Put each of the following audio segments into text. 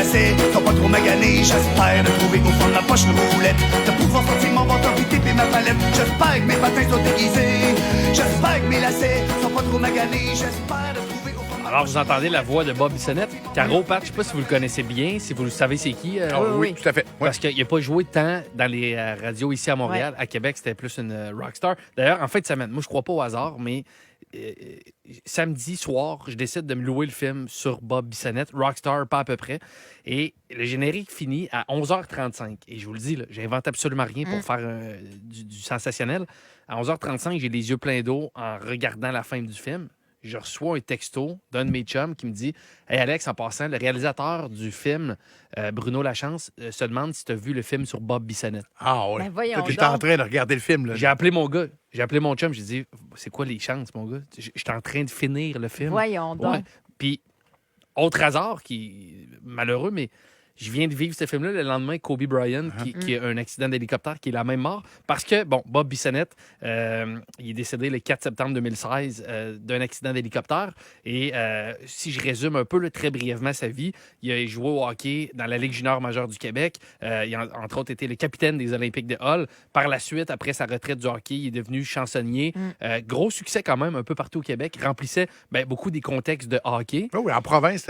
lacets sont pas trop maganés. J'espère de trouver au fond de ma poche une roulette, de pouvoir sortir mon bâton puis taper ma palette. J'espère que mes patins sont aiguisés. J'espère que mes lacets sont pas trop maganés. J'espère de trouver au fond de ma Alors, vous entendez la voix de Bob Bissonnette. Caro, Pat, je sais pas si vous le connaissez bien, si vous le savez c'est qui. Oui, tout à fait. Ouais. Parce qu'il n'a pas joué tant dans les radios ici à Montréal. À Québec, c'était plus une rockstar. D'ailleurs, en fin de semaine, moi, je crois pas au hasard, mais samedi soir, je décide de me louer le film sur Bob Bissonnette, Rockstar, pas à peu près. Et le générique finit à 11h35. Et je vous le dis, là, j'invente absolument rien pour faire du sensationnel. À 11h35, j'ai les yeux pleins d'eau en regardant la fin du film. Je reçois un texto d'un de mes chums qui me dit « Hey Alex, en passant, le réalisateur du film, Bruno Lachance, se demande si tu as vu le film sur Bob Bissonnette. » Ah oui. Ben voyons J'étais en donc. train de regarder le film. Là. J'ai appelé mon gars. J'ai appelé mon chum. J'ai dit « C'est quoi les chances, mon gars? J'étais en train de finir le film. » Voyons donc. Ouais. Puis, autre hasard, qui malheureux, mais je viens de vivre ce film-là le lendemain, Kobe Bryant, qui a un accident d'hélicoptère, qui est la même mort. Parce que, bon, Bob Bissonnette, il est décédé le 4 septembre 2016 d'un accident d'hélicoptère. Et si je résume un peu là, très brièvement sa vie, il a joué au hockey dans la Ligue junior majeure du Québec. Il a, entre autres, été le capitaine des Olympiques de Hull. Par la suite, après sa retraite du hockey, il est devenu chansonnier. Gros succès quand même, un peu partout au Québec. Remplissait beaucoup des contextes de hockey. Oh, oui, en province,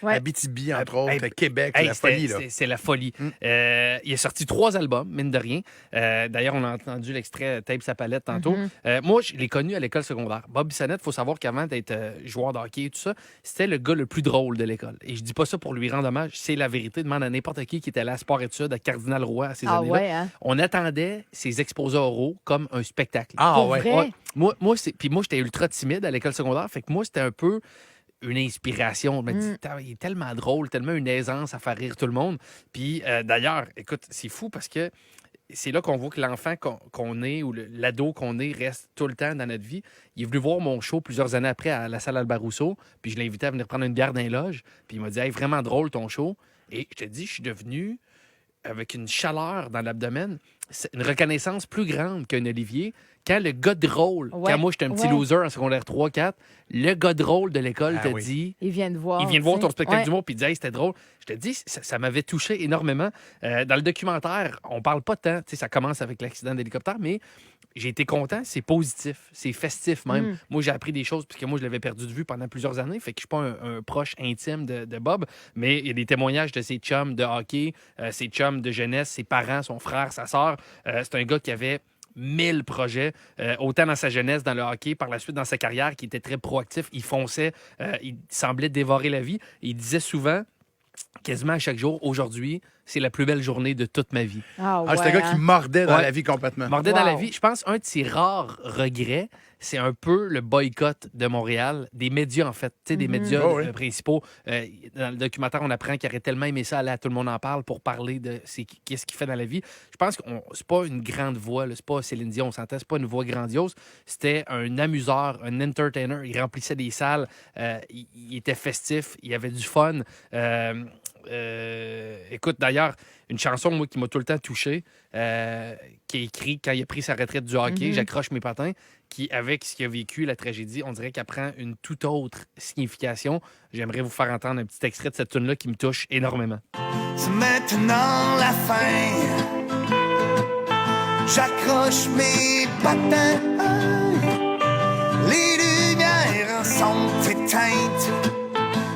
Ouais. Abitibi, entre autres, Hey, Québec, Hey, la folie. Là. c'est la folie. Il a sorti 3 albums, mine de rien. D'ailleurs, on a entendu l'extrait Tape sa palette tantôt. Moi, je l'ai connu à l'école secondaire. Bob Bissonnette, il faut savoir qu'avant d'être joueur de hockey et tout ça, c'était le gars le plus drôle de l'école. Et je dis pas ça pour lui rendre hommage, c'est la vérité. Demande à n'importe qui était allé à Sport-études, à Cardinal-Roy à ces Ah années-là. ouais, hein? On attendait ses exposés oraux comme un spectacle. Ah Pour ouais. vrai? Ouais. Moi, j'étais ultra timide à l'école secondaire. Fait que moi, c'était un peu une inspiration. Je me dis, il est tellement drôle, tellement une aisance à faire rire tout le monde. Puis d'ailleurs, écoute, c'est fou parce que c'est là qu'on voit que l'enfant qu'on est ou l'ado qu'on est reste tout le temps dans notre vie. Il est venu voir mon show plusieurs années après à la salle Albert Rousseau, puis je l'ai invité à venir prendre une bière dans les loges. Puis il m'a dit, hey, vraiment drôle ton show. Et je te dis, je suis devenu avec une chaleur dans l'abdomen, c'est une reconnaissance plus grande qu'un Olivier. Quand le gars drôle, Ouais, quand moi j'étais un petit ouais. loser en secondaire 3-4, le gars drôle de l'école te dit... Ils viennent voir. Il vient de voir ton spectacle Ouais. d'humour puis il dit hey, c'était drôle. Je te dis, ça m'avait touché énormément. Dans le documentaire, on parle pas tant. Tu sais, ça commence avec l'accident d'hélicoptère, mais j'ai été content. C'est positif. C'est festif même. Moi, j'ai appris des choses puisque moi, je l'avais perdu de vue pendant plusieurs années. Fait que je suis pas un proche intime de Bob, mais il y a des témoignages de ses chums de hockey, ses chums de jeunesse, ses parents, son frère, sa sœur. C'est un gars qui avait 1000 projets, autant dans sa jeunesse, dans le hockey, par la suite dans sa carrière, qui était très proactif. Il fonçait, il semblait dévorer la vie. Il disait souvent, quasiment à chaque jour, aujourd'hui, c'est la plus belle journée de toute ma vie. Ah ouais, Ah, c'est un gars qui mordait dans Ouais. la vie complètement. Mordait dans la Wow. vie. Je pense un de ses rares regrets, c'est un peu le boycott de Montréal, des médias en fait, tu sais, des médias Oh oui. principaux. Dans le documentaire, on apprend qu'il aurait tellement aimé ça aller à Tout le monde en parle pour parler de qu'est-ce qu'il fait dans la vie. Je pense que c'est pas une grande voix, là, c'est pas Céline Dion, on s'entend, c'est pas une voix grandiose. C'était un amuseur, un entertainer. Il remplissait des salles, il était festif, il avait du fun. Écoute, d'ailleurs, une chanson moi, qui m'a tout le temps touché, qui a écrit quand il a pris sa retraite du hockey, J'accroche mes patins, qui, avec ce qu'il a vécu, la tragédie, on dirait qu'elle prend une toute autre signification. J'aimerais vous faire entendre un petit extrait de cette tune-là qui me touche énormément. C'est maintenant la fin. J'accroche mes patins. Les lumières sont éteintes.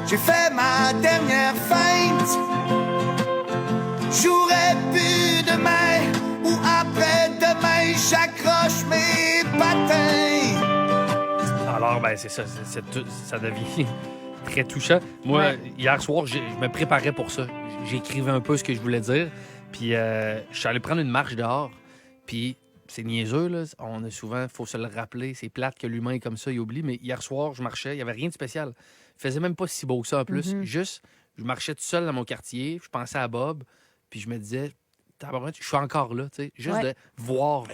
J'ai fait ma dernière feinte. J'aurais pu demain ou après-demain. J'accroche mes patins. Alors, ben c'est ça, ça devient très touchant. Moi, Ouais. hier soir, je me préparais pour ça. J'écrivais un peu ce que je voulais dire. Puis, je suis allé prendre une marche dehors. Puis, c'est niaiseux, là. On a souvent, il faut se le rappeler, c'est plate que l'humain est comme ça, il oublie. Mais hier soir, je marchais, il n'y avait rien de spécial. Il faisait même pas si beau que ça en plus. Juste, je marchais tout seul dans mon quartier, je pensais à Bob, puis je me disais, tabarouette, je suis encore là, tu sais. Juste Ouais. de voir,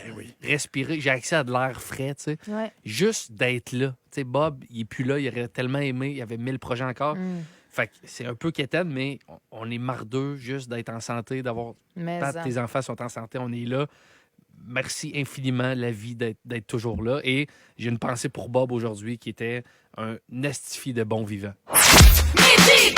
respirer, j'ai accès à de l'air frais, tu sais. Ouais. Juste d'être là. Tu sais, Bob, il est plus là, il aurait tellement aimé, il y avait 1000 projets encore. Fait que c'est un peu quétaine, mais on est mardeux juste d'être en santé, d'avoir... Mais Pat, tes enfants sont en santé, on est là. Merci infiniment, la vie, d'être toujours là. Et j'ai une pensée pour Bob aujourd'hui, qui était un estifi de bon vivant. Midi